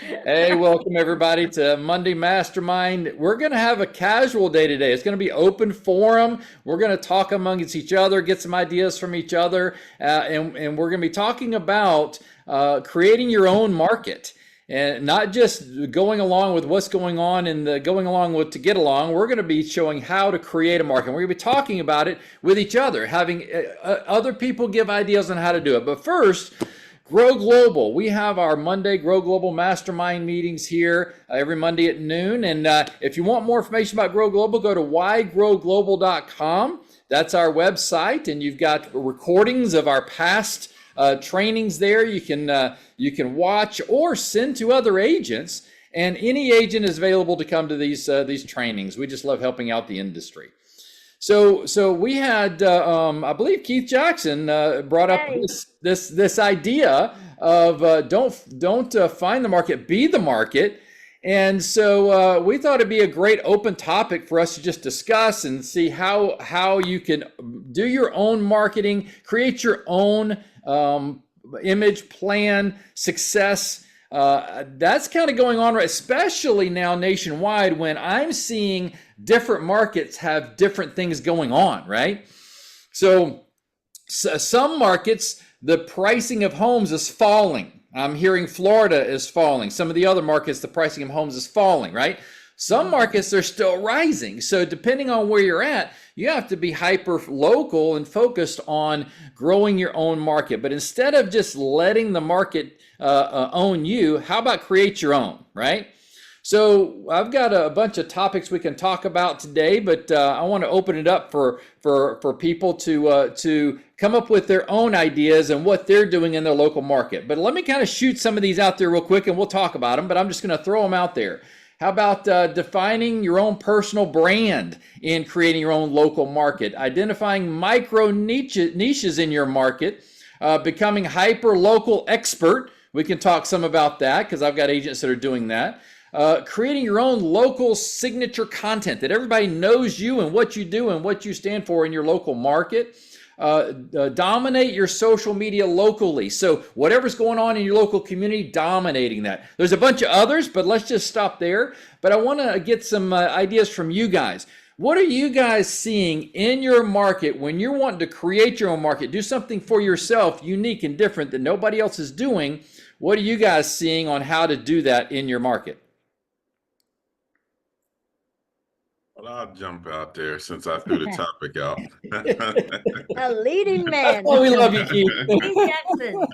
Hey, welcome everybody to Monday Mastermind. We're going to have a casual day today. It's going to be open forum. We're going to talk amongst each other, get some ideas from each other, and we're going to be talking about creating your own market. And not just going along with what's going on and going along with to get along. We're going to be showing how to create a market. We're going to be talking about it with each other, having other people give ideas on how to do it. But first, Grow Global. We have our Monday Grow Global Mastermind meetings here every Monday at noon. And if you want more information about Grow Global, go to whygrowglobal.com. That's our website, and you've got recordings of our past trainings there. You can watch or send to other agents, and any agent is available to come to these trainings. We just love helping out the industry. So we had, I believe Keith Jackson brought up this idea of don't find the market, be the market. And so we thought it'd be a great open topic for us to just discuss and see how you can do your own marketing, create your own image plan, success. That's kind of going on, right? Especially now nationwide when I'm seeing different markets have different things going on, right? So some markets, the pricing of homes is falling. I'm hearing Florida is falling. Some of the other markets, the pricing of homes is falling, right? Some markets, they're still rising. So depending on where you're at, you have to be hyper local and focused on growing your own market. But instead of just letting the market own you, how about create your own, right? So I've got a bunch of topics we can talk about today, but I want to open it up for people to come up with their own ideas and what they're doing in their local market. But let me kind of shoot some of these out there real quick, and we'll talk about them. But I'm just going to throw them out there. How about defining your own personal brand in creating your own local market, identifying micro niches in your market, becoming hyper local expert. We can talk some about that because I've got agents that are doing that. Creating your own local signature content that everybody knows you and what you do and what you stand for in your local market. Dominate your social media locally. So whatever's going on in your local community, dominating that. There's a bunch of others, but let's just stop there. But I want to get some ideas from you guys. What are you guys seeing in your market when you're wanting to create your own market? Do something for yourself, unique and different that nobody else is doing. What are you guys seeing on how to do that in your market? Well, I'll jump out there since I threw the topic out. A leading man. Oh, we love you, Keith. Keith Jackson.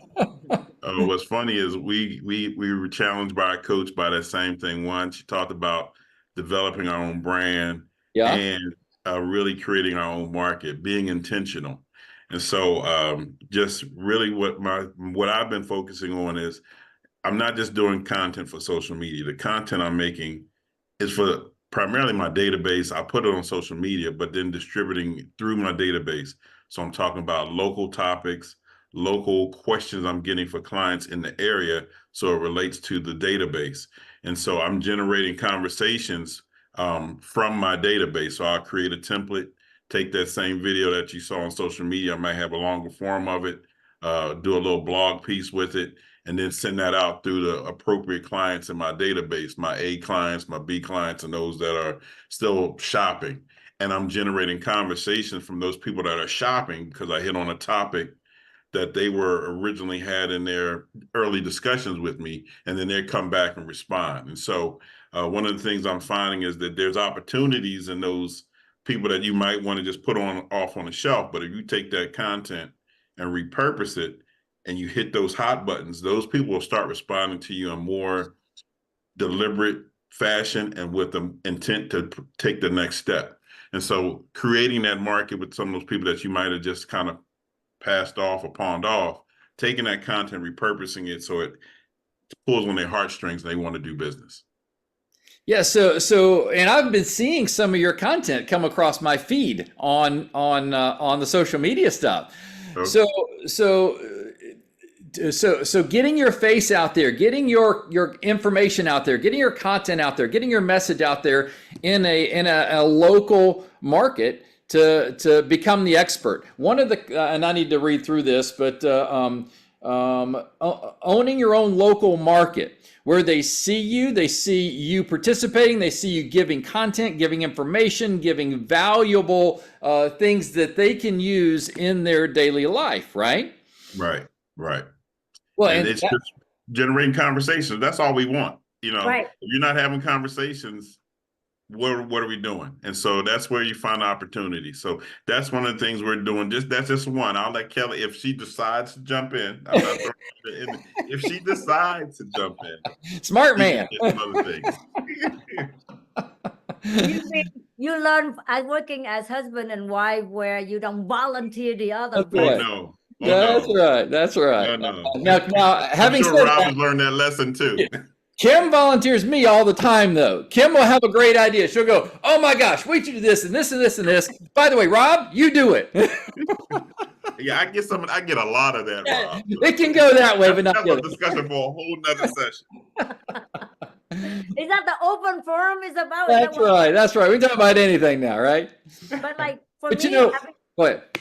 What's funny is we were challenged by a coach by that same thing. One, she talked about developing our own brand and really creating our own market, being intentional. And so just really what I've been focusing on is I'm not just doing content for social media. The content I'm making is for primarily my database. I put it on social media, but then distributing through my database. So I'm talking about local topics, local questions I'm getting for clients in the area. So it relates to the database. And so I'm generating conversations from my database. So I'll create a template, take that same video that you saw on social media. I might have a longer form of it, do a little blog piece with it, and then send that out through the appropriate clients in my database, my A clients, my B clients, and those that are still shopping. And I'm generating conversations from those people that are shopping because I hit on a topic that they were originally had in their early discussions with me, and then they come back and respond. And so one of the things I'm finding is that there's opportunities in those people that you might want to just put off on the shelf. But if you take that content and repurpose it, and you hit those hot buttons, those people will start responding to you in more deliberate fashion and with the intent to take the next step. And so creating that market with some of those people that you might have just kind of passed off or pawned off, taking that content, repurposing it so it pulls on their heartstrings and they want to do business. Yeah, so and I've been seeing some of your content come across my feed on the social media stuff. Okay. So getting your face out there, getting your information out there, getting your content out there, getting your message out there in a local market to become the expert. One of the and I need to read through this, but owning your own local market where they see you participating, they see you giving content, giving information, giving valuable things that they can use in their daily life, right? Right, right. Well, And and it's just generating conversations. That's all we want. Right. If you're not having conversations, what are we doing? And so that's where you find opportunity. So that's one of the things we're doing. That's just one. I'll let Kelly, if she decides to jump in, I'm not throwing her in. If she decides to jump in, smart we can man. get some other things. You learn as working as husband and wife where you don't volunteer the other That's Oh right. person. no. Oh That's no. right. That's right. No. Now, I'm having sure said Rob that, has learned that lesson too. Kim volunteers me all the time, though. Kim will have a great idea. She'll go, "Oh my gosh, we should do this and this and this and this." By the way, Rob, you do it. Yeah, I get a lot of that, Rob. It can go that way, but not That's the a other. discussion for a whole nother session. Is that the open forum is about? Is that That's right. That's right. We can talk about anything now, right? But like for But me, what?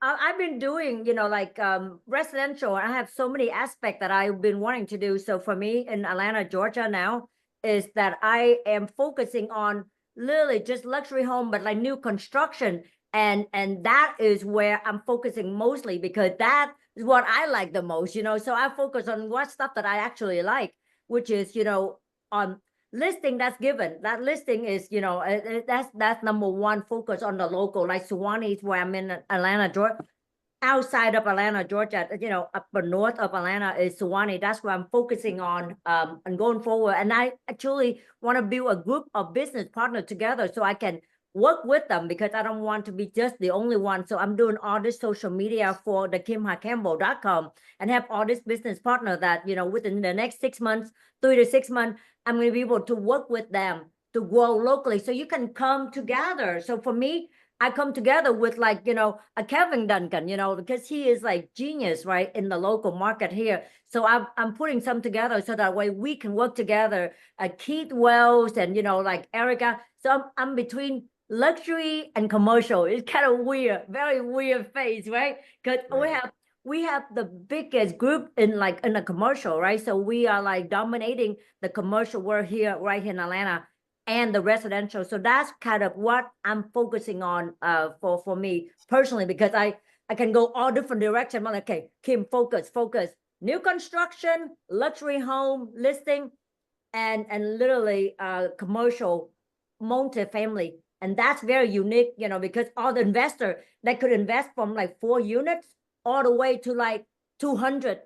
I've been doing, like residential. I have so many aspects that I've been wanting to do. So for me in Atlanta, Georgia now is that I am focusing on literally just luxury home, but like new construction. And that is where I'm focusing mostly because that is what I like the most, So I focus on what stuff that I actually like, which is, on listing that's given. That listing is, that's number one focus on the local, like Suwanee, where I'm in Atlanta, Georgia. Outside of Atlanta, Georgia, up north of Atlanta is Suwanee. That's where I'm focusing on and going forward. And I actually want to build a group of business partners together so I can work with them because I don't want to be just the only one. So I'm doing all this social media for the KimHaCampbell.com and have all this business partner that, within the next 6 months, 3 to 6 months, I'm going to be able to work with them to grow locally. So you can come together. So for me, I come together with like, a Kevin Duncan, because he is like genius, right, in the local market here. So I'm putting some together so that way we can work together. Keith Wells and, like Erica. So I'm between luxury and commercial. It's kind of weird, very weird phase, right? Because we have the biggest group in the commercial, right? So we are like dominating the commercial world here, right here in Atlanta and the residential. So that's kind of what I'm focusing on for me personally, because I can go all different directions. I'm like, okay, Kim, focus, new construction, luxury home listing, and literally commercial multi-family. And that's very unique, because all the investor that could invest from like 4 units all the way to like 200,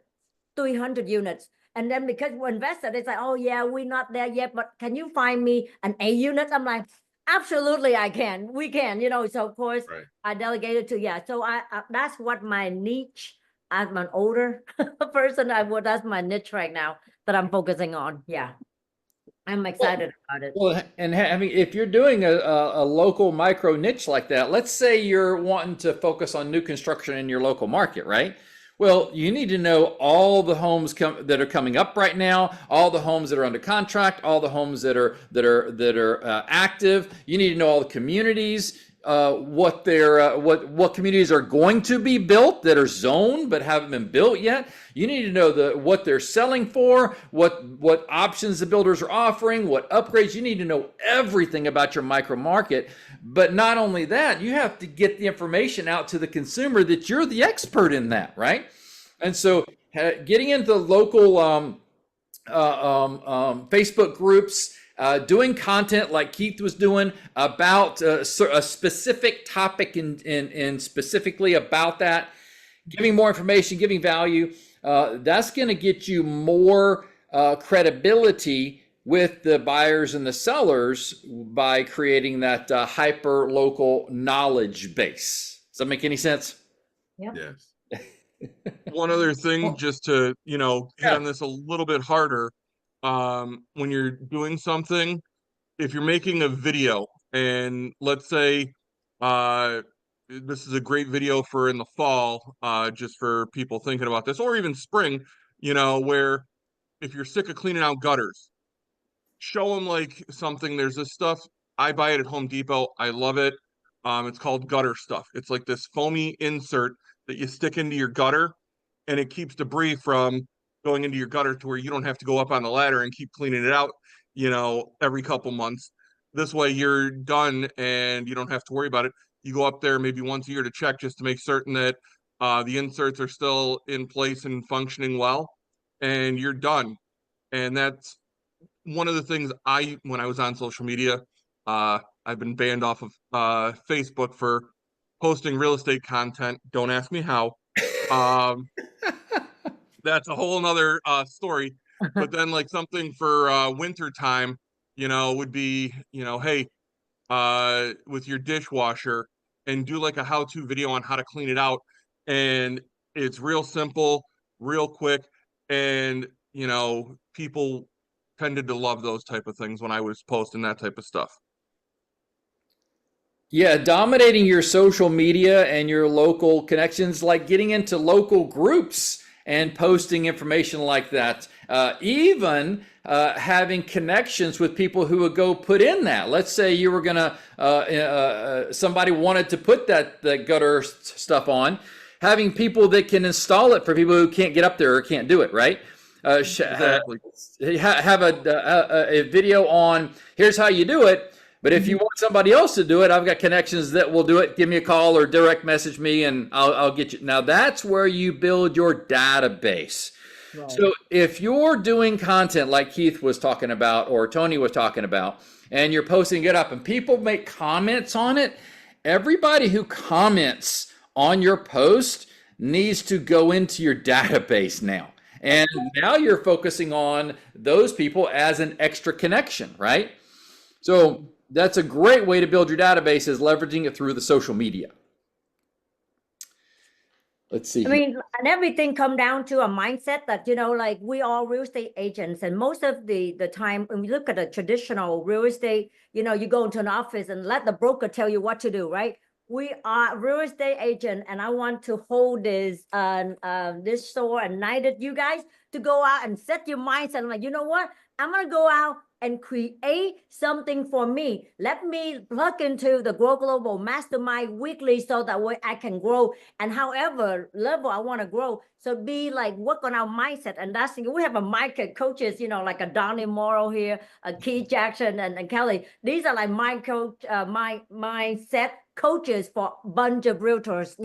300 units. And then because we're invested, it's like, oh yeah, we're not there yet, but can you find me an A unit? I'm like, absolutely, I can. We can, So of course, I delegated to So I that's what my niche. I'm an older person. That's my niche right now that I'm focusing on. Yeah, I'm excited about it. Well, and if you're doing a local micro niche like that, let's say you're wanting to focus on new construction in your local market, right? Well, you need to know all the homes that are coming up right now, all the homes that are under contract, all the homes that are active. You need to know all the communities, what communities are going to be built that are zoned but haven't been built yet. You need to know what they're selling for, what options the builders are offering, what upgrades. You need to know everything about your micro market. But not only that, you have to get the information out to the consumer that you're the expert in that, right? And so getting into the local Facebook groups, doing content like Keith was doing about a specific topic and specifically about that, giving more information, giving value, that's going to get you more credibility with the buyers and the sellers by creating that hyper local knowledge base. Does that make any sense? Yeah. Yes. One other thing, just to, hit on this a little bit harder. When you're doing something, if you're making a video and let's say, this is a great video for in the fall, just for people thinking about this, or even spring, where if you're sick of cleaning out gutters, show them like something. There's this stuff, I buy it at Home Depot. I love it. It's called gutter stuff. It's like this foamy insert that you stick into your gutter, and it keeps debris from going into your gutter to where you don't have to go up on the ladder and keep cleaning it out, every couple months. This way you're done and you don't have to worry about it. You go up there maybe once a year to check just to make certain that the inserts are still in place and functioning well, and you're done. And that's one of the things when I was on social media, I've been banned off of Facebook for posting real estate content. Don't ask me how. Um, that's a whole nother story. But then like something for winter time, would be, hey, with your dishwasher, and do like a how-to video on how to clean it out. And it's real simple, real quick, and people tended to love those type of things when I was posting that type of stuff. Yeah, dominating your social media and your local connections, like getting into local groups and posting information like that. Even having connections with people who would go put in that. Let's say you were gonna, somebody wanted to put that gutter stuff on, having people that can install it for people who can't get up there or can't do it, right? Exactly. Have a video on here's how you do it. But if you want somebody else to do it, I've got connections that will do it. Give me a call or direct message me and I'll get you. Now that's where you build your database. Right. So if you're doing content like Keith was talking about or Tony was talking about, and you're posting it up and people make comments on it, everybody who comments on your post needs to go into your database now. And now you're focusing on those people as an extra connection, right? So that's a great way to build your database, is leveraging it through the social media. Let's see. I mean, and everything come down to a mindset that, like we all real estate agents, and most of the time when we look at a traditional real estate, you go into an office and let the broker tell you what to do, right? We are real estate agent, and I want to hold this this store and knighted you guys to go out and set your mindset. I'm like, you know what? I'm gonna go out and create something for me. Let me plug into the Grow Global Mastermind weekly so that way I can grow, and however level I want to grow. So be like, work on our mindset. And that's, we have a mindset coaches, like a Donnie Morrow here, a Keith Jackson and Kelly. These are like my coach, my mindset coaches for a bunch of realtors,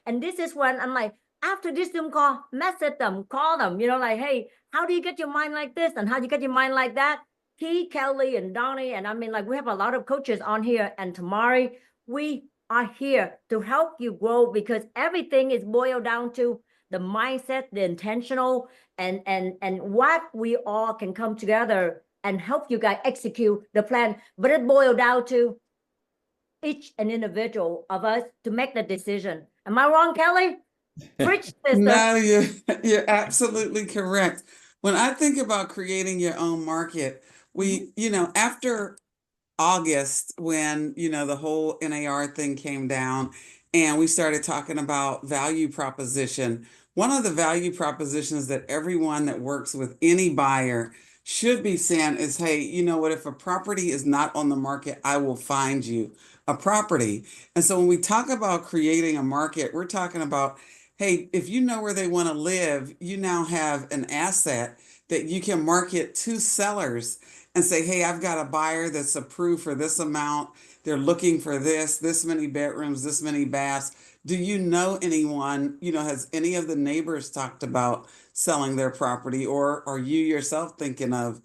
and this is when I'm like, after this Zoom call, message them, call them, like, hey, how do you get your mind like this? And how do you get your mind like that? T, Kelly, and Donnie, and I mean, like, we have a lot of coaches on here, and Tamari, we are here to help you grow, because everything is boiled down to the mindset, the intentional, and what we all can come together and help you guys execute the plan. But it boiled down to each and individual of us to make the decision. Am I wrong, Kelly? Preach, sister. No, you're absolutely correct. When I think about creating your own market, we, after August, when, the whole NAR thing came down and we started talking about value proposition, one of the value propositions that everyone that works with any buyer should be saying is, hey, you know what, if a property is not on the market, I will find you a property. And so when we talk about creating a market, we're talking about, hey, if you know where they want to live, you now have an asset that you can market to sellers and say, hey, I've got a buyer that's approved for this amount. They're looking for this many bedrooms, this many baths. Do you know anyone, has any of the neighbors talked about selling their property, or are you yourself thinking of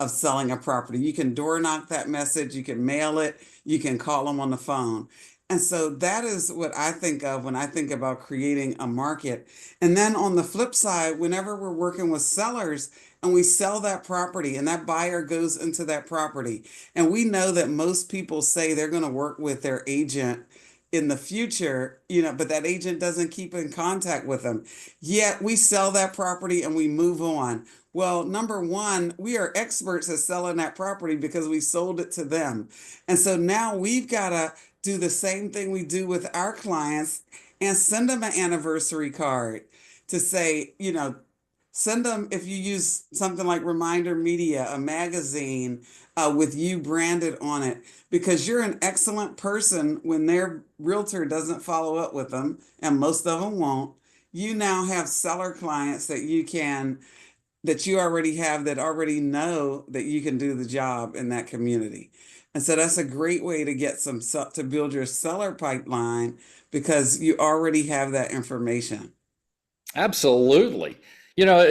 selling a property? You can door knock that message, you can mail it, you can call them on the phone. And so that is what I think of when I think about creating a market. And then on the flip side, whenever we're working with sellers and we sell that property and that buyer goes into that property, and we know that most people say they're going to work with their agent in the future, but that agent doesn't keep in contact with them. Yet we sell that property and we move on. Well, number one, we are experts at selling that property because we sold it to them. And so now we've got to do the same thing we do with our clients and send them an anniversary card to say, send them, if you use something like Reminder Media, a magazine with you branded on it, because you're an excellent person when their realtor doesn't follow up with them, and most of them won't. you now have seller clients that you already have that already know that you can do the job in that community. And so that's a great way to get to build your seller pipeline because you already have that information. Absolutely. You know,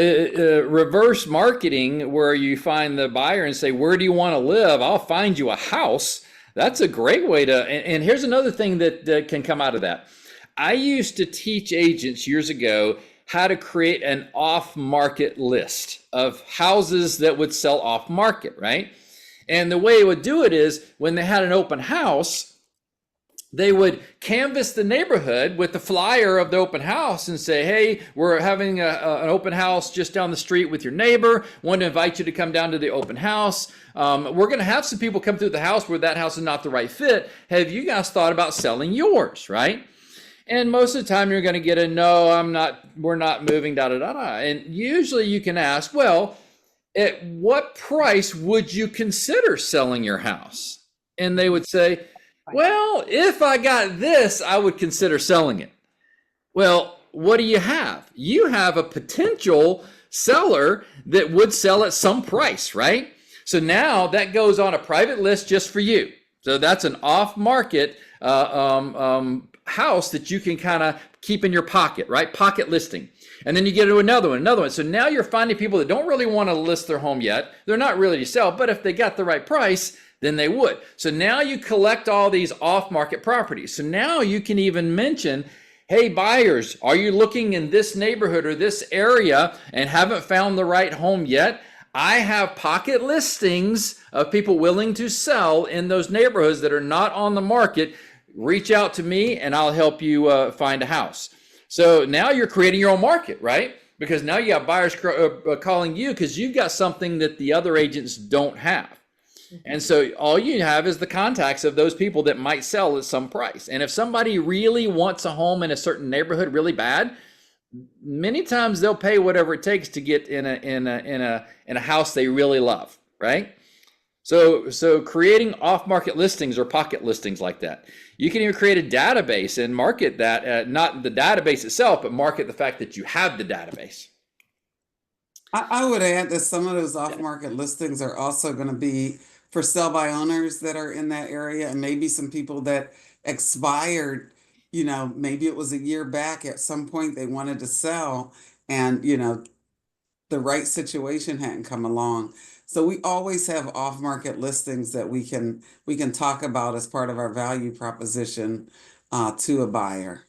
reverse marketing, where you find the buyer and say, where do you want to live? I'll find you a house. That's a great way to, and here's another thing that can come out of that. I used to teach agents years ago how to create an off-market list of houses that would sell off-market, right? And the way it would do it is when they had an open house, they would canvass the neighborhood with the flyer of the open house and say, hey, we're having an open house just down the street with your neighbor. Want to invite you to come down to the open house. We're going to have some people come through the house where that house is not the right fit. Have you guys thought about selling yours, right? And most of the time you're going to get a no, we're not moving, da, da, da, da. And usually you can ask, well, at what price would you consider selling your house? And they would say, well, if I got this, I would consider selling it. Well, what do you have? You have a potential seller that would sell at some price, right? So now that goes on a private list just for you. So that's an off-market house that you can kind of keep in your pocket, right? Pocket listing. And then you get to another one. So now you're finding people that don't really want to list their home yet. They're not ready to sell, but if they got the right price, then they would. So now you collect all these off-market properties. So now you can even mention, hey, buyers, are you looking in this neighborhood or this area and haven't found the right home yet? I have pocket listings of people willing to sell in those neighborhoods that are not on the market. Reach out to me and I'll help you find a house. So now you're creating your own market, right? Because now you got buyers calling you because you've got something that the other agents don't have. And so all you have is the contacts of those people that might sell at some price. And if somebody really wants a home in a certain neighborhood really bad, many times they'll pay whatever it takes to get in a house they really love, right? So creating off-market listings or pocket listings like that. You can even create a database and market that, not the database itself, but market the fact that you have the database. I would add that some of those off-market listings are also going to be for sell by owners that are in that area, and maybe some people that expired, maybe it was a year back at some point they wanted to sell and, the right situation hadn't come along. So we always have off-market listings that we can talk about as part of our value proposition to a buyer.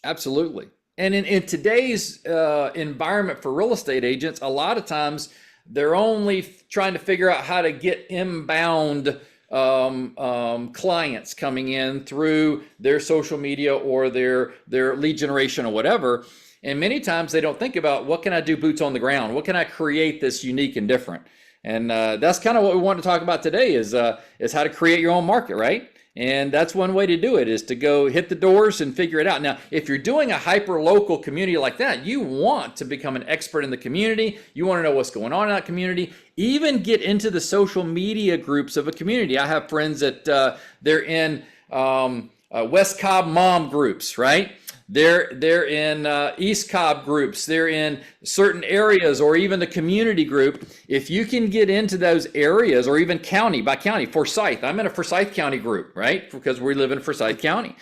Absolutely. And in today's environment for real estate agents, a lot of times they're only trying to figure out how to get inbound clients coming in through their social media or their lead generation or whatever. And many times they don't think about, what can I do boots on the ground? What can I create that's unique and different? And that's kind of what we want to talk about today is how to create your own market, right? And that's one way to do it, is to go hit the doors and figure it out. Now, if you're doing a hyper-local community like that, you want to become an expert in the community. You want to know what's going on in that community. Even get into the social media groups of a community. I have friends that they're in West Cobb mom groups, right? They're in East Cobb groups. They're in certain areas, or even the community group. If you can get into those areas, or even county by county, Forsyth. I'm in a Forsyth County group, right? Because we live in Forsyth County.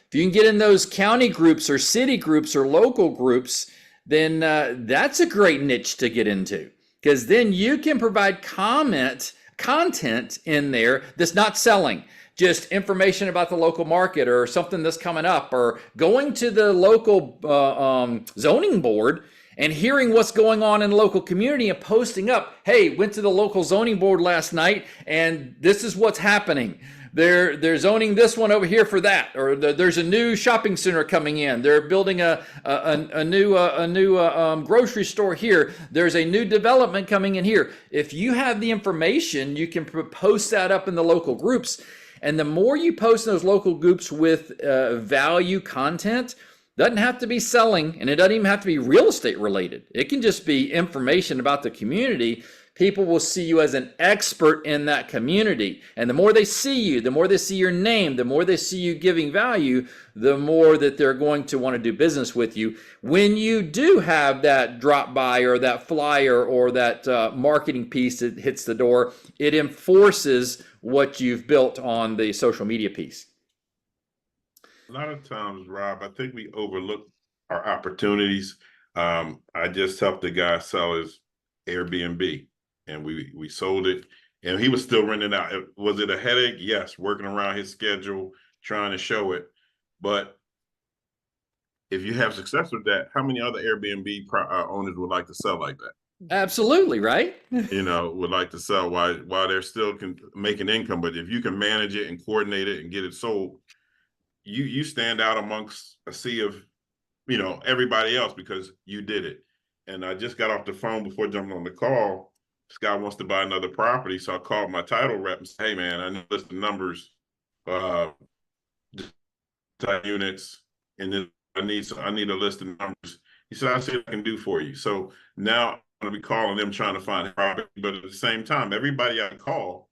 If you can get in those county groups or city groups or local groups, then that's a great niche to get into, because then you can provide content in there that's not selling. Just information about the local market or something that's coming up, or going to the local zoning board and hearing what's going on in the local community and posting up, hey, went to the local zoning board last night and this is what's happening. They're zoning this one over here for that, or there's a new shopping center coming in. They're building a new grocery store here. There's a new development coming in here. If you have the information, you can post that up in the local groups. And the more you post in those local groups with value content, doesn't have to be selling, and it doesn't even have to be real estate related. It can just be information about the community, people will see you as an expert in that community. And the more they see you, the more they see your name, the more they see you giving value, the more that they're going to want to do business with you. When you do have that drop by or that flyer or that marketing piece that hits the door, it enforces what you've built on the social media piece. A lot of times, Rob, I think we overlook our opportunities. I just helped a guy sell his Airbnb, and we sold it, and he was still renting out. Was it a headache? Yes, working around his schedule, trying to show it. But if you have success with that, how many other Airbnb owners would like to sell like that? Absolutely, right? Would like to sell while they're still making income. But if you can manage it and coordinate it and get it sold, you stand out amongst a sea of, everybody else because you did it. And I just got off the phone before jumping on the call. This guy wants to buy another property. So I called my title rep and said, hey man, I need to list the numbers, units, and then I need a list of numbers. He said, I see what I can do for you. So now I'm going to be calling them trying to find a property, but at the same time, everybody I call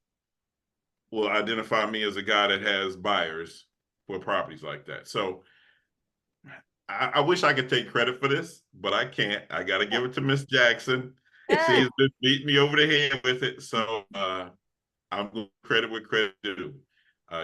will identify me as a guy that has buyers for properties like that. So I wish I could take credit for this, but I can't. I got to give it to Miss Jackson. She's been beating me over the head with it. So I'm going to credit what credit due.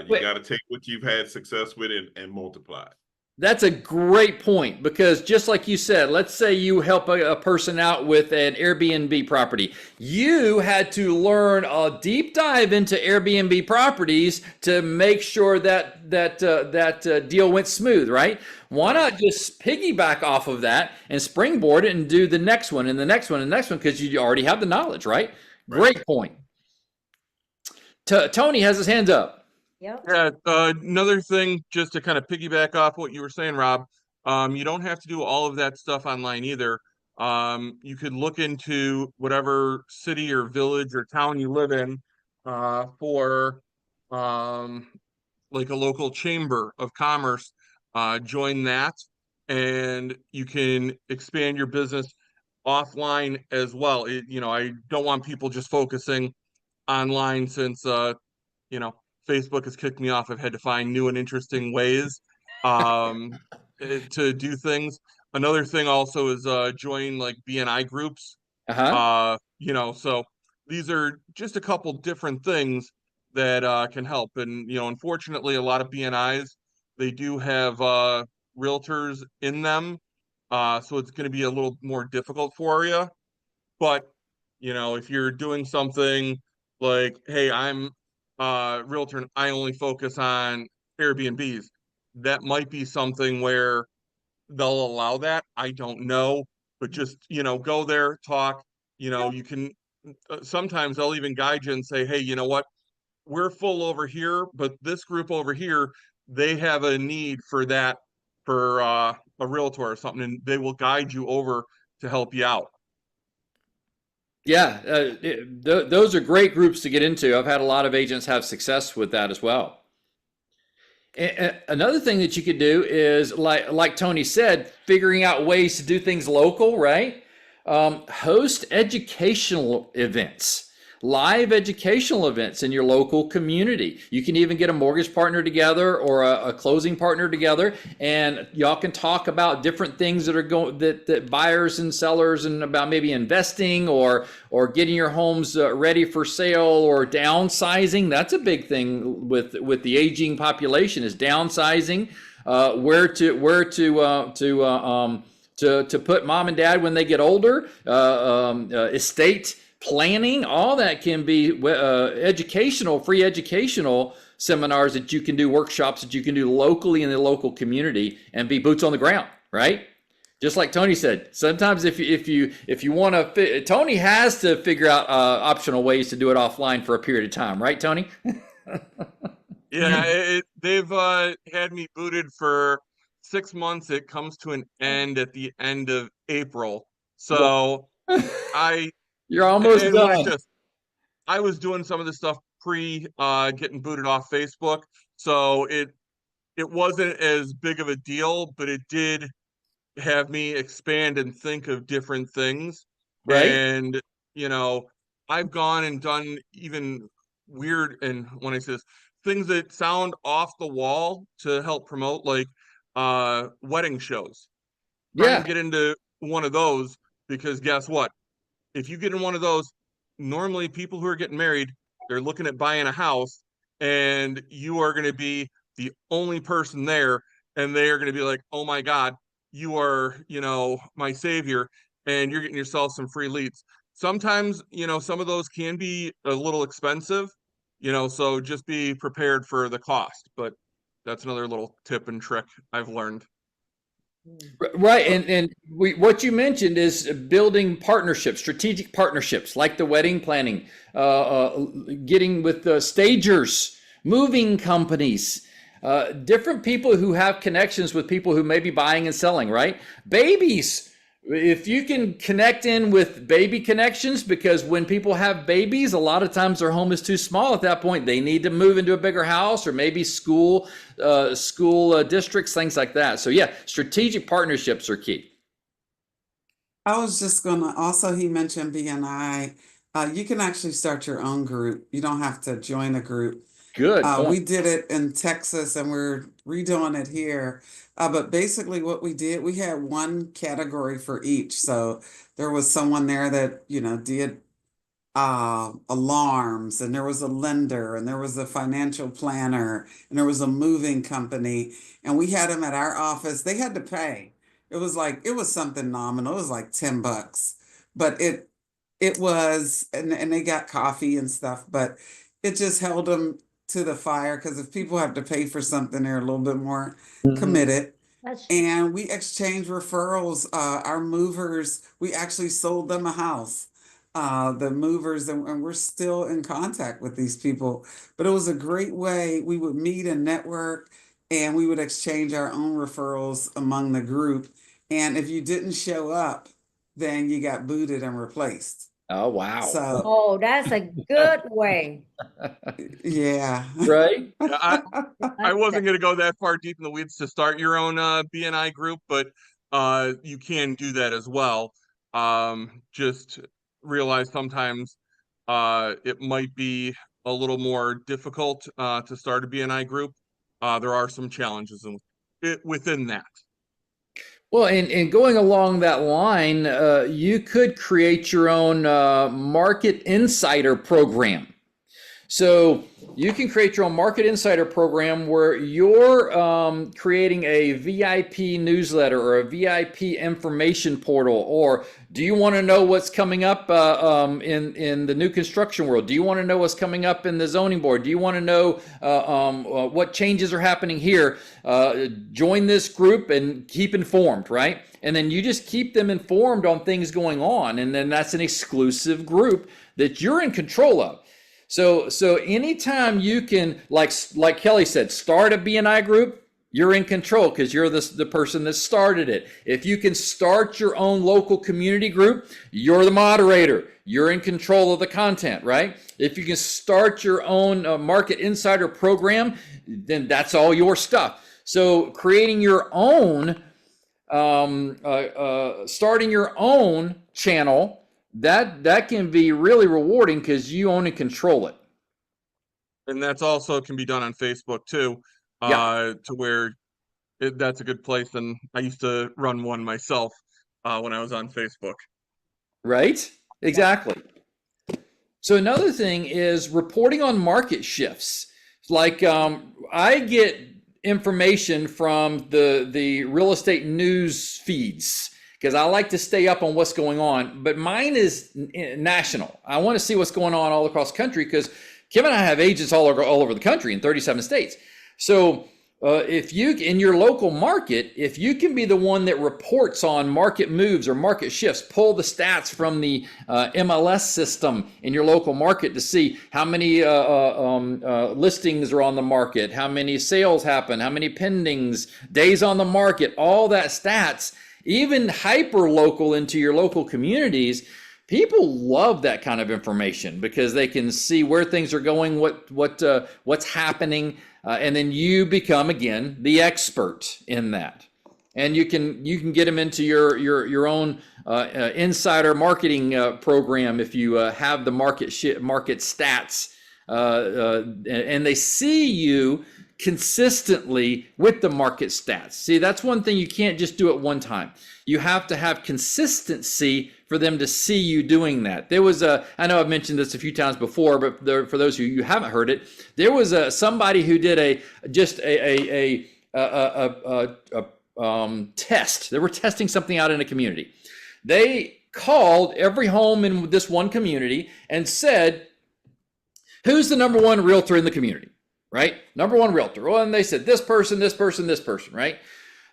You got to take what you've had success with and multiply it. That's a great point, because just like you said, let's say you help a person out with an Airbnb property. You had to learn a deep dive into Airbnb properties to make sure that deal went smooth, right? Why not just piggyback off of that and springboard it and do the next one and the next one and the next one, because you already have the knowledge, right? Great point. Tony has his hands up. Yep. Yeah, another thing, just to kind of piggyback off what you were saying, Rob, you don't have to do all of that stuff online either. You could look into whatever city or village or town you live in for like a local chamber of commerce. Join that, and you can expand your business offline as well. I don't want people just focusing online, since Facebook has kicked me off. I've had to find new and interesting ways to do things. Another thing also is join like BNI groups. So these are just a couple different things that can help. And unfortunately, a lot of BNIs, they do have realtors in them, so it's going to be a little more difficult for you. But if you're doing something like, hey, I'm realtor and I only focus on Airbnbs, that might be something where they'll allow that. I don't know, but just go there, talk. You can sometimes they'll even guide you and say, hey, you know what, we're full over here, but this group over here, they have a need for that, for a realtor or something, and they will guide you over to help you out. Yeah, those are great groups to get into. I've had a lot of agents have success with that as well. And another thing that you could do is, like Tony said, figuring out ways to do things local, right? Host educational events. Live educational events in your local community. You can even get a mortgage partner together or a closing partner together, and y'all can talk about different things that are that buyers and sellers, and about maybe investing or getting your homes ready for sale or downsizing. That's a big thing with the aging population, is downsizing. Where to put mom and dad when they get older. Estate planning, all that can be free educational seminars that you can do, workshops that you can do locally in the local community, and be boots on the ground, right? Just like Tony said, sometimes if you want to, Tony has to figure out optional ways to do it offline for a period of time, right, Tony? Yeah, they've had me booted for 6 months. It comes to an end at the end of April, so You're almost done. I was doing some of this stuff pre getting booted off Facebook, so it wasn't as big of a deal, but it did have me expand and think of different things. Right. And I've gone and done even weird, and when I say this, things that sound off the wall to help promote, like wedding shows. Try Yeah. and get into one of those, because guess what? If you get in one of those, normally people who are getting married, they're looking at buying a house, and you are going to be the only person there, and they are going to be like, "Oh my God, you are, my savior," and you're getting yourself some free leads. Sometimes, some of those can be a little expensive, so just be prepared for the cost. But that's another little tip and trick I've learned. Right, and what you mentioned is building partnerships, strategic partnerships, like the wedding planning, getting with the stagers, moving companies, different people who have connections with people who may be buying and selling. Right, babies. If you can connect in with baby connections, because when people have babies, a lot of times their home is too small at that point. They need to move into a bigger house, or maybe school districts, things like that. So yeah, strategic partnerships are key. I was just gonna also, he mentioned BNI. You can actually start your own group. You don't have to join a group. Good point. We did it in Texas and we're redoing it here. But basically what we did, we had one category for each. So there was someone there that, did alarms, and there was a lender, and there was a financial planner, and there was a moving company, and we had them at our office. They had to pay. It was something nominal. It was like $10, but it was, and they got coffee and stuff, but it just held them to the fire, because if people have to pay for something, they're a little bit more committed. And we exchanged referrals. Our movers, we actually sold them a house. The movers, and we're still in contact with these people. But it was a great way. We would meet and network, and we would exchange our own referrals among the group. And if you didn't show up, then you got booted and replaced. Oh, wow. So, that's a good way. yeah. Right? I wasn't going to go that far deep in the weeds to start your own BNI group, but you can do that as well. Just realize sometimes it might be a little more difficult to start a BNI group. There are some challenges within that. Well, and going along that line, you could create your own market insider program. So you can create your own market insider program where you're creating a VIP newsletter or a VIP information portal. Or do you want to know what's coming up in the new construction world? Do you want to know what's coming up in the zoning board? Do you want to know what changes are happening here? Join this group and keep informed, right? And then you just keep them informed on things going on. And then that's an exclusive group that you're in control of. So anytime you can, like Kelly said, start a BNI group, you're in control because you're the person that started it. If you can start your own local community group, you're the moderator. You're in control of the content, right? If you can start your own market insider program, then that's all your stuff. So creating your own, starting your own channel, that can be really rewarding because you own and control it. And that's also can be done on Facebook too, to where that's a good place. And I used to run one myself when I was on Facebook. Right? Exactly. So another thing is reporting on market shifts. Like I get information from the real estate news feeds, because I like to stay up on what's going on, but mine is national. I want to see what's going on all across the country, because Kim and I have agents all over the country in 37 states. So if you, in your local market, if you can be the one that reports on market moves or market shifts, pull the stats from the MLS system in your local market to see how many listings are on the market, how many sales happen, how many pendings, days on the market, all that stats, even hyper local into your local communities. People love that kind of information because they can see where things are going, what's happening, and then you become, again, the expert in that. and you can get them into your own insider marketing program if you have the market stats, and they see you consistently with the market stats. See, that's one thing you can't just do at one time. You have to have consistency for them to see you doing that. There was I know I've mentioned this a few times before, but for those of you who haven't heard it, there was somebody who did a test. They were testing something out in a community. They called every home in this one community and said, who's the number one realtor in the community? Right? Number one realtor. Well, and they said this person, this person, this person, right?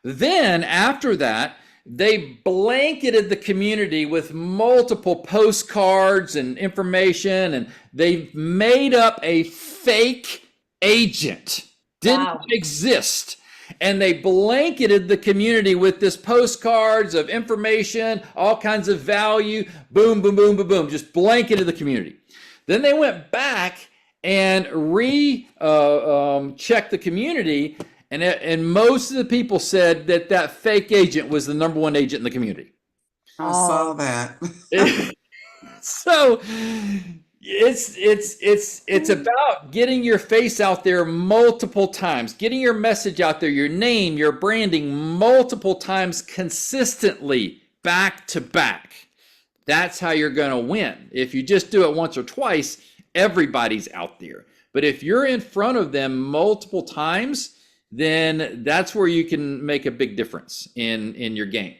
Then after that, they blanketed the community with multiple postcards and information, and they made up a fake agent. Didn't exist. And they blanketed the community with this postcards of information, all kinds of value, boom, boom, boom, boom, boom, just blanketed the community. Then they went back and checked the community, and most of the people said that fake agent was the number one agent in the community. I saw that. So it's about getting your face out there multiple times, getting your message out there, your name, your branding multiple times consistently, back to back. That's how you're going to win. If you just do it once or twice, everybody's out there. But if you're in front of them multiple times, then that's where you can make a big difference in your game.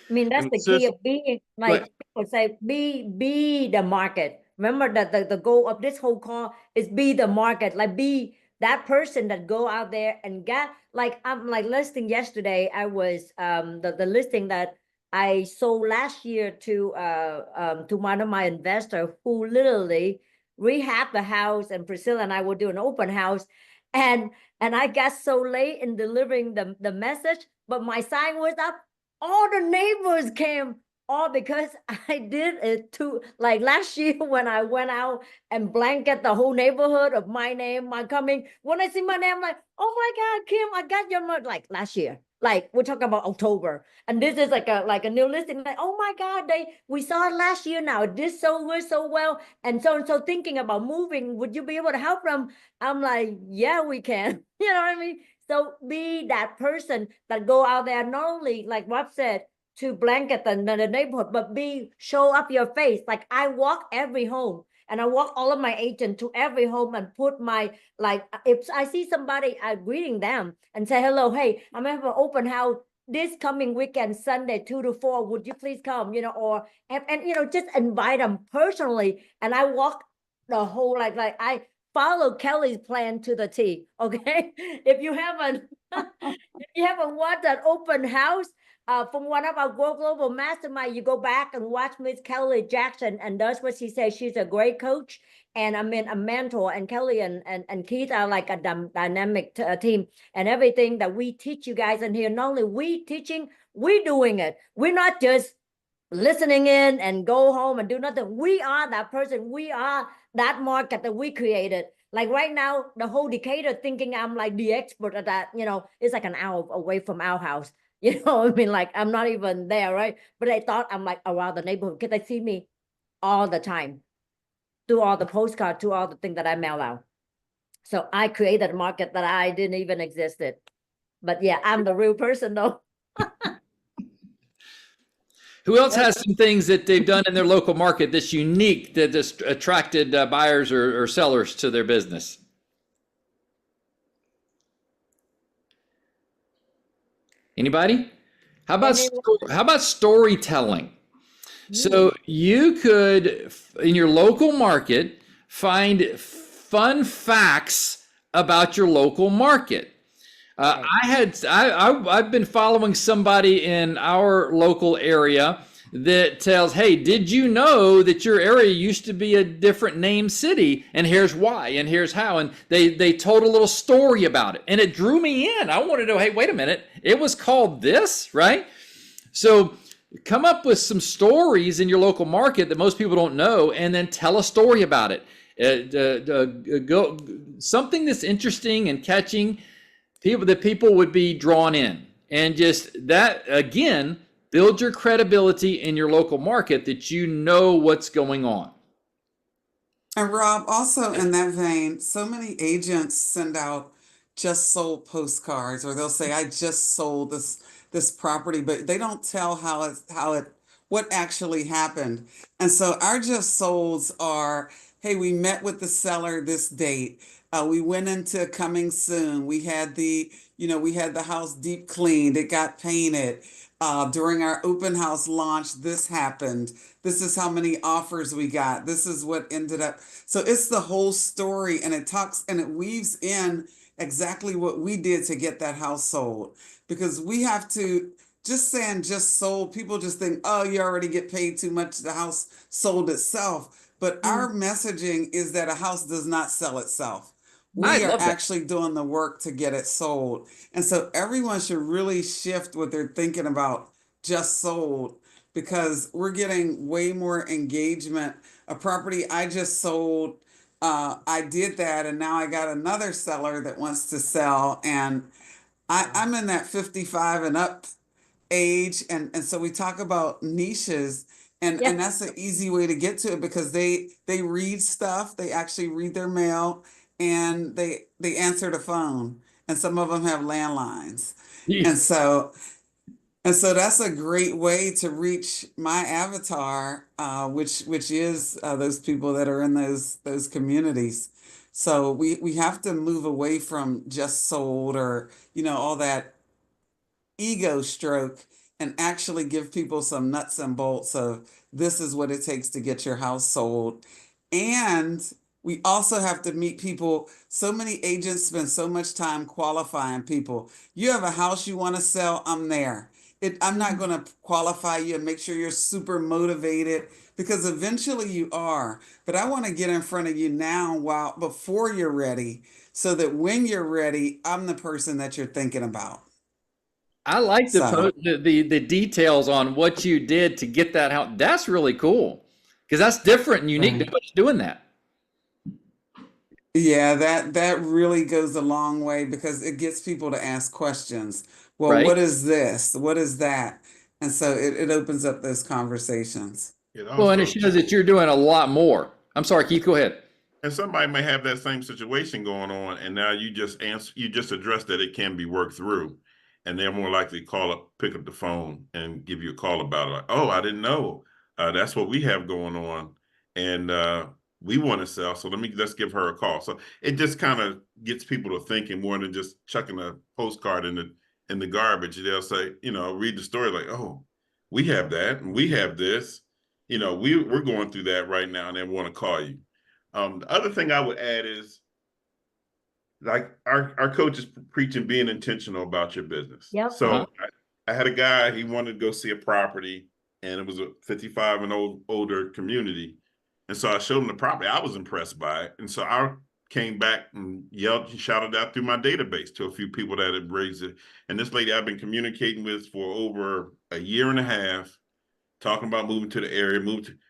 I mean, that's the key of being, like people say, be the market. Remember that the goal of this whole call is be the market, like be that person that go out there and get, like I'm like listing yesterday, I was the listing that I sold last year to one of my investors who literally rehabbed the house, and Priscilla and I will do an open house, and I got so late in delivering the message, but my sign was up. All the neighbors came, all because I did it too. Like last year when I went out and blanket the whole neighborhood of my name, my coming. When I see my name, I'm like, oh my God, Kim, I got your money. Like last year, like we're talking about October, and this is like a new listing. Like, oh my God, we saw it last year. Now it did so well, and so thinking about moving. Would you be able to help them? I'm like, yeah, we can. You know what I mean? So be that person that go out there, not only like Rob said, to blanket the neighborhood, but show up your face. Like I walk every home, and I walk all of my agents to every home and put my, like, if I see somebody, I greeting them and say, hello, hey, I'm having an open house this coming weekend, Sunday, 2 to 4. Would you please come? You know, or, and you know, just invite them personally. And I walk the whole, like I follow Kelly's plan to the T. Okay. If you haven't watched that open house, from one of our global mastermind, you go back and watch Miss Kelly Jackson, and that's what she says. She's a great coach, and I mean a mentor. And Kelly and Keith are like a dynamic team, and everything that we teach you guys in here. Not only we teaching, we doing it. We're not just listening in and go home and do nothing. We are that person. We are that market that we created. Like right now, the whole Decatur thinking I'm like the expert at that. You know, it's like an hour away from our house. You know, I mean, like, I'm not even there, right? But I thought I'm like around the neighborhood because they see me all the time, do all the postcards, do all the things that I mail out. So I created a market that I didn't even existed. But yeah, I'm the real person though. Who else has some things that they've done in their local market that's unique, that just attracted buyers or sellers to their business? Anybody? How about storytelling? So you could, in your local market, find fun facts about your local market. I've been following somebody in our local area that tells, hey, did you know that your area used to be a different name city, and here's why and here's how, and they told a little story about it, and it drew me in. I wanted to know, hey, wait a minute, it was called this, right? So come up with some stories in your local market that most people don't know, and then tell a story about it. Go something that's interesting and catching. People would be drawn in, and just that again build your credibility in your local market that you know what's going on. And Rob, also in that vein, so many agents send out just sold postcards, or they'll say, I just sold this property, but they don't tell what actually happened. And so our just solds are, hey, we met with the seller this date. We went into coming soon. We had we had the house deep cleaned. It got painted. During our open house launch, this happened. This is how many offers we got. This is what ended up. So it's the whole story, and it talks and it weaves in exactly what we did to get that house sold. Because we have to, just saying just sold, people just think, oh, you already get paid too much. The house sold itself. But our messaging is that a house does not sell itself. We are actually doing the work to get it sold. And so everyone should really shift what they're thinking about just sold, because we're getting way more engagement. A property I just sold, I did that, and now I got another seller that wants to sell. And I'm in that 55 and up age. And so we talk about niches. And that's an easy way to get to it, because they read stuff, they actually read their mail, and they answer the phone, and some of them have landlines. And so that's a great way to reach my avatar, which is those people that are in those communities. So we have to move away from just sold, or all that ego stroke, and actually give people some nuts and bolts of this is what it takes to get your house sold. And we also have to meet people. So many agents spend so much time qualifying people. You have a house you want to sell, I'm there. I'm not going to qualify you and make sure you're super motivated, because eventually you are. But I want to get in front of you now, before you're ready, so that when you're ready, I'm the person that you're thinking about. I like the details on what you did to get that house. That's really cool, because that's different and unique. Nobody's doing that. Yeah, that really goes a long way, because it gets people to ask questions. Well, Right. what is this? What is that? And so it opens up those conversations. Well, and it shows that you're doing a lot more. I'm sorry, Keith, go ahead. And somebody may have that same situation going on, and now you just address that it can be worked through, and they're more likely to pick up the phone and give you a call about it. Like, oh, I didn't know. That's what we have going on, and we want to sell. So let's give her a call. So it just kind of gets people to thinking more than just chucking a postcard in the garbage. They'll say, read the story like, oh, we have that, and we have this. We're going through that right now, and they want to call you. The other thing I would add is, like, our coach is preaching being intentional about your business. Yep. So I had a guy, he wanted to go see a property, and it was a 55 and older community. And so I showed him the property. I was impressed by it. And so I came back and yelled and shouted out through my database to a few people that had raised it. And this lady I've been communicating with for over a year and a half, talking about moving to the area,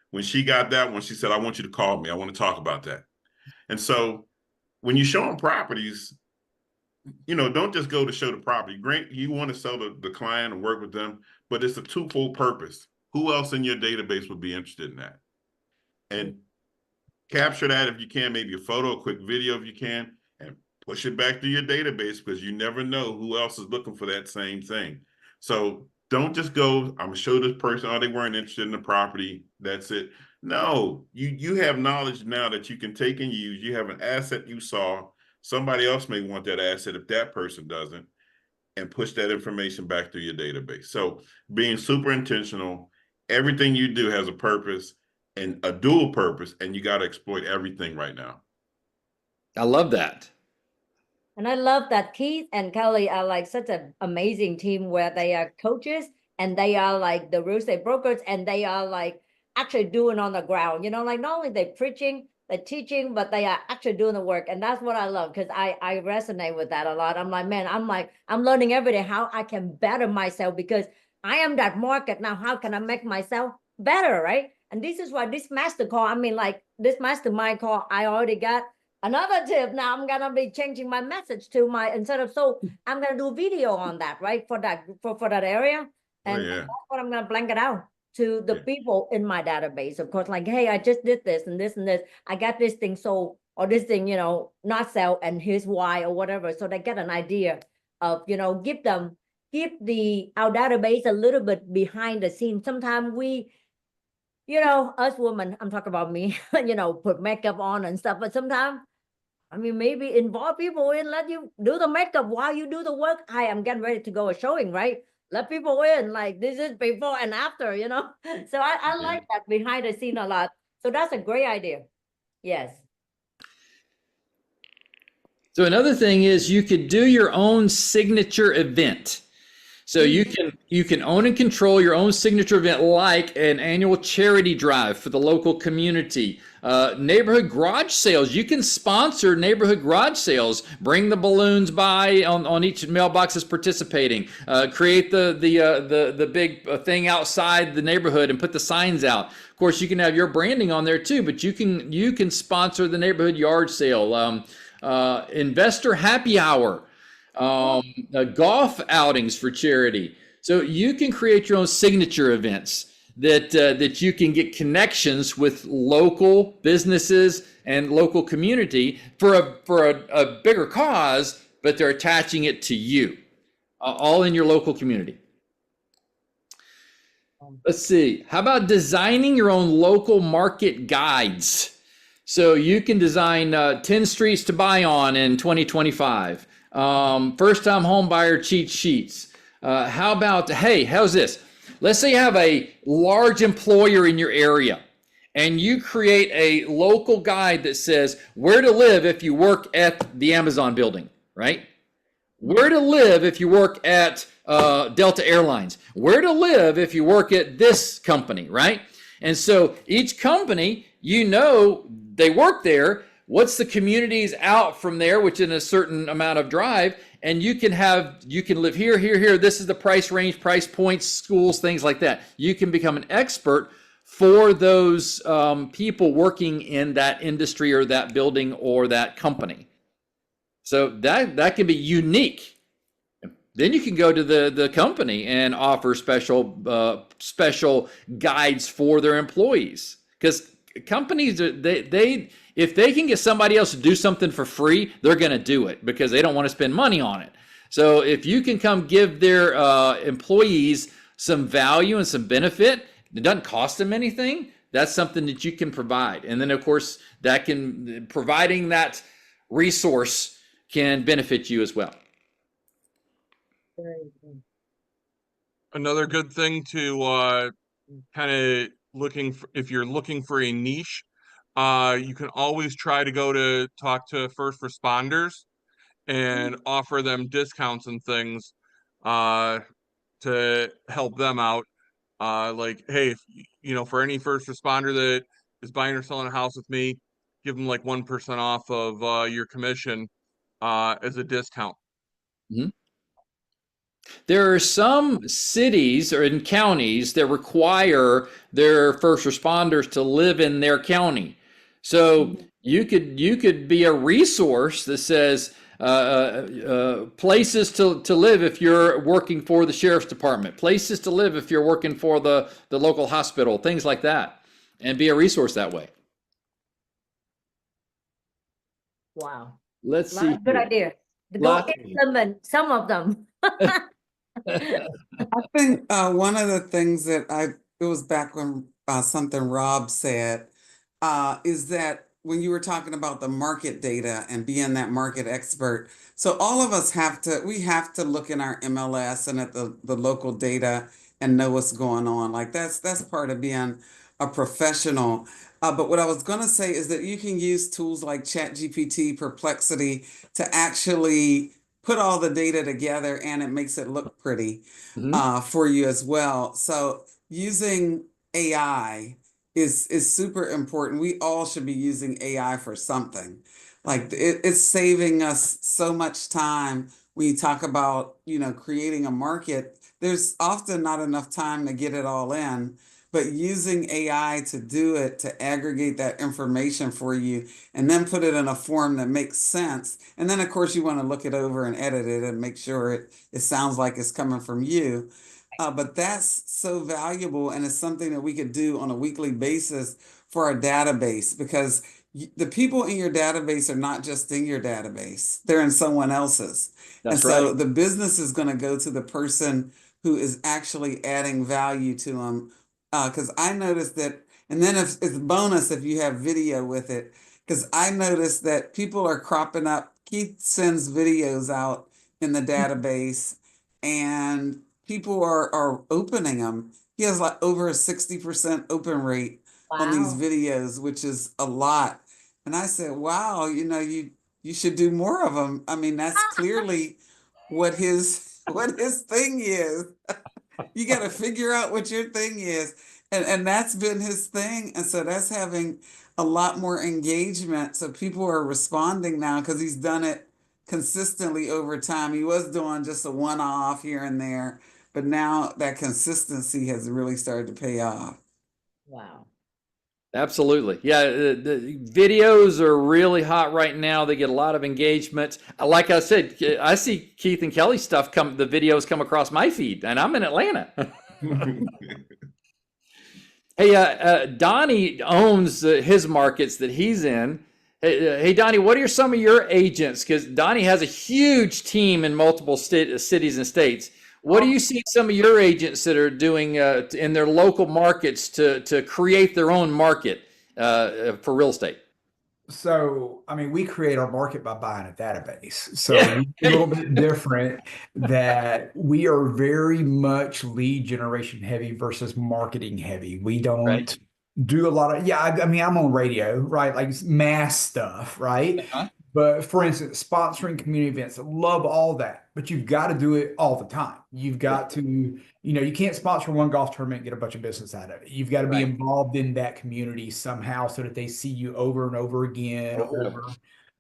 when she got that one, she said, I want you to call me. I want to talk about that. And so when you show them properties, don't just go to show the property. Great, you want to sell the client and work with them, but it's a twofold purpose. Who else in your database would be interested in that? And capture that if you can, maybe a photo, a quick video if you can, and push it back to your database, because you never know who else is looking for that same thing. So don't just go, I'm gonna show this person, oh, they weren't interested in the property, that's it. No, you have knowledge now that you can take and use. You have an asset you saw. Somebody else may want that asset if that person doesn't, and push that information back through your database. So being super intentional, everything you do has a purpose and a dual purpose, and you got to exploit everything right now. I love that. And I love that Keith and Kelly are like such an amazing team, where they are coaches and they are like the real estate brokers, and they are like actually doing on the ground, like not only they're preaching, they're teaching, but they are actually doing the work. And that's what I love, because I resonate with that a lot. I'm like, man, I'm learning every day how I can better myself, because I am that market now. How can I make myself better, right? And this is why this master call, this mastermind call I already got Another tip, now I'm gonna be changing my message to my, instead of, so I'm gonna do video on that, right? For that area. Oh, And yeah. that's what I'm gonna blanket out to the Yeah. people in my database. Of course, like, hey, I just did this and this and this. I got this thing sold, or this thing, not sell, and here's why, or whatever. So they get an idea of, give our database a little bit behind the scenes. Sometimes we, us women, I'm talking about me, put makeup on and stuff, but sometimes, I mean, maybe involve people in, let you do the makeup while you do the work. Hi, I'm getting ready to go a showing, right? Let people in, like, this is before and after, So I like that behind the scene a lot. So that's a great idea. Yes. So another thing is you could do your own signature event. So you can own and control your own signature event, like an annual charity drive for the local community, neighborhood garage sales. You can sponsor neighborhood garage sales. Bring the balloons by on each mailbox that's participating. Create the big thing outside the neighborhood and put the signs out. Of course, you can have your branding on there too, but you can sponsor the neighborhood yard sale, investor happy hour. Golf outings for charity. So you can create your own signature events that you can get connections with local businesses and local community for a bigger cause, but they're attaching it to you, all in your local community. Let's see. How about designing your own local market guides? So you can design 10 streets to buy on in 2025. First-time home buyer cheat sheets. How about, hey, how's this? Let's say you have a large employer in your area and you create a local guide that says where to live if you work at the Amazon building, right? Where to live if you work at Delta Airlines. Where to live if you work at this company, right? And so each company, they work there. What's the communities out from there, which in a certain amount of drive, and you can live here, here, here. This is the price range, price points, schools, things like that. You can become an expert for those people working in that industry or that building or that company. So that can be unique. Then you can go to the company and offer special guides for their employees, because companies, if they can get somebody else to do something for free, they're going to do it because they don't want to spend money on it. So if you can come give their employees some value and some benefit, it doesn't cost them anything. That's something that you can provide. And then of course providing that resource can benefit you as well. Another good thing to kind of if you're looking for a niche, you can always try to talk to first responders and offer them discounts and things to help them out. Like, hey, for any first responder that is buying or selling a house with me, give them like 1% off of your commission as a discount. Mm-hmm. There are some cities or in counties that require their first responders to live in their county. So you could be a resource that says places to live if you're working for the sheriff's department, places to live if you're working for the local hospital, things like that, and be a resource that way. Wow. Let's see. Good idea. Go implement some of them. I think one of the things that it was back when something Rob said is that when you were talking about the market data and being that market expert, so all of us have to look in our MLS and at the local data and know what's going on. Like that's part of being a professional. But what I was going to say is that you can use tools like ChatGPT, Perplexity to actually put all the data together, and it makes it look pretty for you as well. So using AI is super important. We all should be using AI for something. Like it's saving us so much time. When you talk about, creating a market, there's often not enough time to get it all in. but using AI to do it, to aggregate that information for you, and then put it in a form that makes sense. And then, of course, you want to look it over and edit it and make sure it sounds like it's coming from you. But that's so valuable, and it's something that we could do on a weekly basis for our database, because the people in your database are not just in your database, they're in someone else's. And That's so right. the business is going to go to the person who is actually adding value to them. Because I noticed that, and then if it's a bonus if you have video with it, because I noticed that people are cropping up. Keith sends videos out in the database, and people are opening them. He has like over a 60% open rate on these Wow. videos, which is a lot. And I said, wow, you should do more of them. I mean, that's clearly what his thing is. You got to figure out what your thing is. And that's been his thing. And so that's having a lot more engagement. So people are responding now because he's done it consistently over time. He was doing just a one-off here and there, but now that consistency has really started to pay off. Wow. Absolutely. Yeah, the videos are really hot right now. They get a lot of engagement. Like I said, I see Keith and Kelly's stuff the videos come across my feed, and I'm in Atlanta. Hey, Donnie owns his markets that he's in. Hey, Donnie, what are some of your agents? Because Donnie has a huge team in multiple cities and states. What do you see some of your agents that are doing in their local markets to create their own market for real estate? So, I mean, we create our market by buying a database. So a little bit different, that we are very much lead generation heavy versus marketing heavy. We don't do a lot of, I mean, I'm on radio, right? Like mass stuff, right? But for instance, sponsoring community events, love all that, but you've got to do it all the time. You've got to, you can't sponsor one golf tournament and get a bunch of business out of it. You've got to be involved in that community somehow so that they see you over and over again, or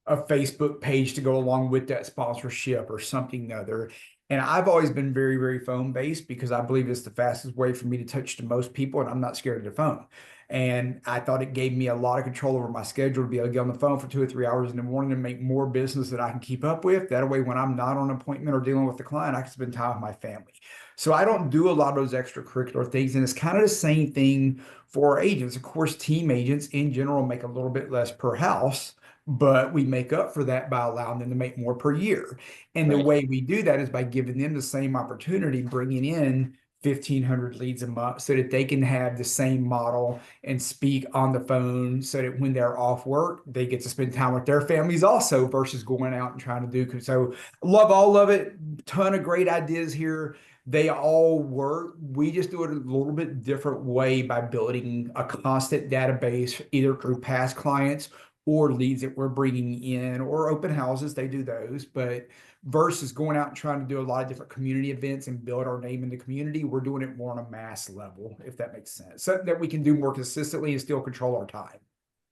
a Facebook page to go along with that sponsorship or something other. And I've always been very, very phone based because I believe it's the fastest way for me to touch to most people, and I'm not scared of the phone. And I thought it gave me a lot of control over my schedule to be able to get on the phone for 2 or 3 hours in the morning and make more business that I can keep up with. That way, when I'm not on an appointment or dealing with the client, I can spend time with my family. So I don't do a lot of those extracurricular things. And it's kind of the same thing for agents. Of course, team agents in general make a little bit less per house, but we make up for that by allowing them to make more per year. And the way we do that is by giving them the same opportunity, bringing in 1,500 leads a month so that they can have the same model and speak on the phone, so that when they're off work, they get to spend time with their families also versus going out and trying to do. So love all of it. Ton of great ideas here. They all work. We just do it a little bit different way by building a constant database, either through past clients or leads that we're bringing in, or open houses. They do those, but versus going out and trying to do a lot of different community events and build our name in the community, we're doing it more on a mass level, if that makes sense. Something that we can do more consistently and still control our time.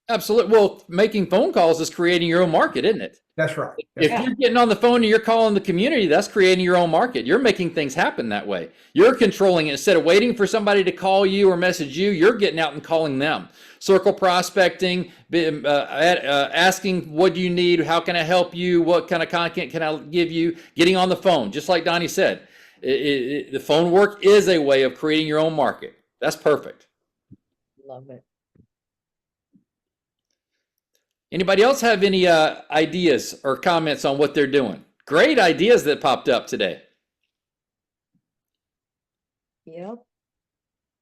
Absolutely. Well, making phone calls is creating your own market, isn't it? That's right. If you're getting on the phone and you're calling the community, that's creating your own market. You're making things happen that way. You're controlling it. Instead of waiting for somebody to call you or message you, you're getting out and calling them. Circle prospecting, asking, what do you need? How can I help you? What kind of content can I give you? Getting on the phone, just like Donnie said. The phone work is a way of creating your own market. That's perfect. Love it. Anybody else have any ideas or comments on what they're doing? Great ideas that popped up today. Yep.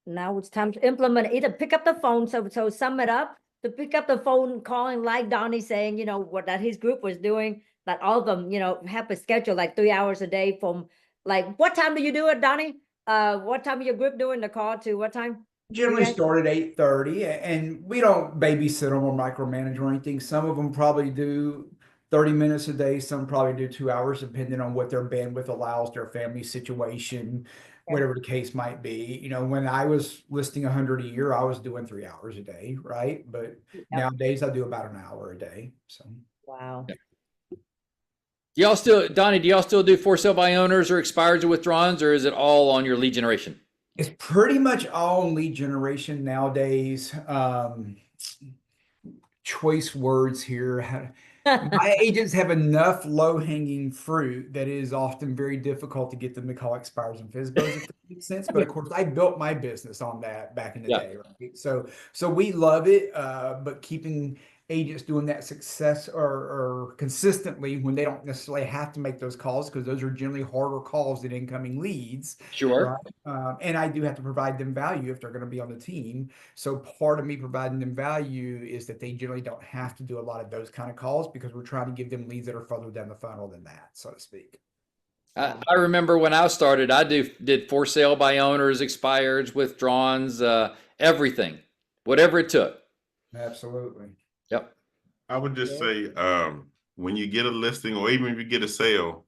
Now it's time to implement, either pick up the phone. So sum it up, to pick up the phone, calling like Donnie saying, what that his group was doing, that all of them, have a schedule like 3 hours a day from like, what time do you do it, Donnie? What time is your group doing the call to what time? Generally start at 8:30, and we don't babysit them or micromanage or anything. Some of them probably do 30 minutes a day. Some probably do 2 hours, depending on what their bandwidth allows, their family situation, whatever the case might be. When I was listing 100 a year, I was doing 3 hours a day, right? But nowadays I do about an hour a day. So wow. Do y'all still, Donnie, do y'all still do for sale by owners or expireds or withdrawals, or is it all on your lead generation? It's pretty much all lead generation nowadays. Choice words here. My agents have enough low-hanging fruit that it is often very difficult to get them to call expires and FSBOs, if that makes sense. But of course, I built my business on that back in the day, right? So we love it, but keeping agents doing that success or consistently when they don't necessarily have to make those calls, because those are generally harder calls than incoming leads. Sure. Right? And I do have to provide them value if they're going to be on the team. So part of me providing them value is that they generally don't have to do a lot of those kind of calls, because we're trying to give them leads that are further down the funnel than that, so to speak. I remember when I started, I did for sale by owners, expireds, withdrawals, everything, whatever it took. Absolutely. Yep. I would just say, when you get a listing, or even if you get a sale,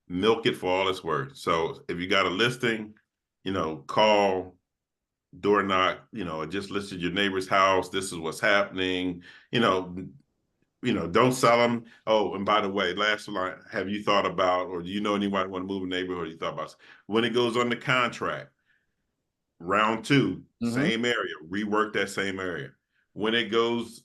milk it for all it's worth. So if you got a listing, call, door knock, just listed your neighbor's house. This is what's happening. Don't sell them. Oh, and by the way, last line, have you thought about, or do you know anybody want to move a neighborhood? You thought about when it goes on the contract, round 2, same area, rework that same area. When it goes,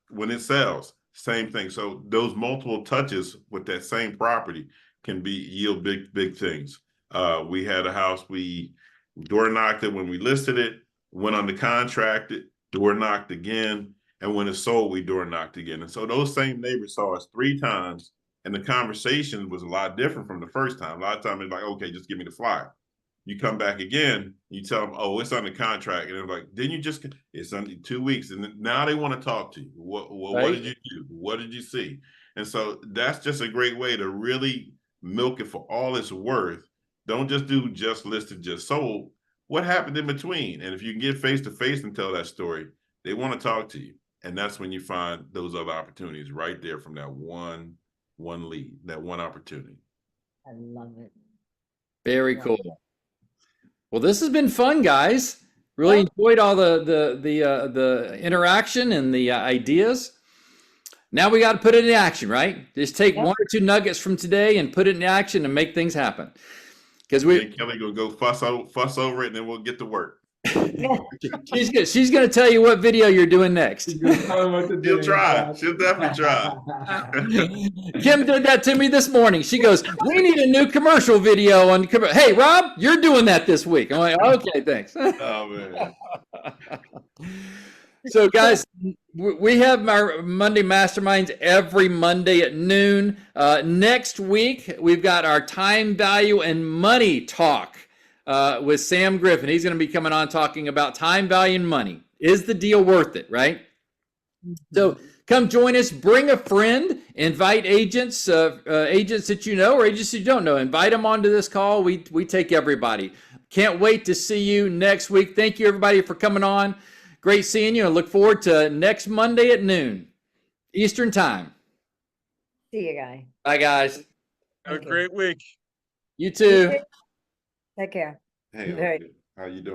when it sells, same thing. So those multiple touches with that same property can yield big things. We had a house, we door knocked it when we listed it, went on the contract, door knocked again, and when it sold, we door knocked again. And so those same neighbors saw us 3 times, and the conversation was a lot different from the first time. A lot of times it's like, okay, just give me the flyer. You come back again, you tell them, oh, it's under contract. And they're like, didn't you just, it's under 2 weeks. And now they want to talk to you. What did you do? What did you see? And so that's just a great way to really milk it for all it's worth. Don't just do just listed, just sold. What happened in between? And if you can get face to face and tell that story, they want to talk to you. And that's when you find those other opportunities right there from that one lead, that one opportunity. I love it. Very cool. Well, this has been fun, guys. Really enjoyed all the interaction and the ideas. Now we got to put it in action, right? Just take 1 or 2 nuggets from today and put it in action and make things happen. Because Kelly gonna go fuss over it, and then we'll get to work. She's gonna tell you what video you're doing next. She'll try. She'll definitely try. Kim did that to me this morning. She goes, "We need a new commercial video on." Hey, Rob, you're doing that this week. I'm like, okay, thanks. Oh man. So, guys, we have our Monday Masterminds every Monday at noon. Next week, we've got our time value and money talk with Sam Griffin. He's going to be coming on talking about time value and money. Is the deal worth it, right? So come join us. Bring a friend. Invite agents, agents that you know or agents you don't know. Invite them onto this call. We take everybody. Can't wait to see you next week. Thank you, everybody, for coming on. Great seeing you. I look forward to next Monday at noon Eastern time. See you, guys. Bye, guys. Have a great week. You too. Take care. Hey, how you doing?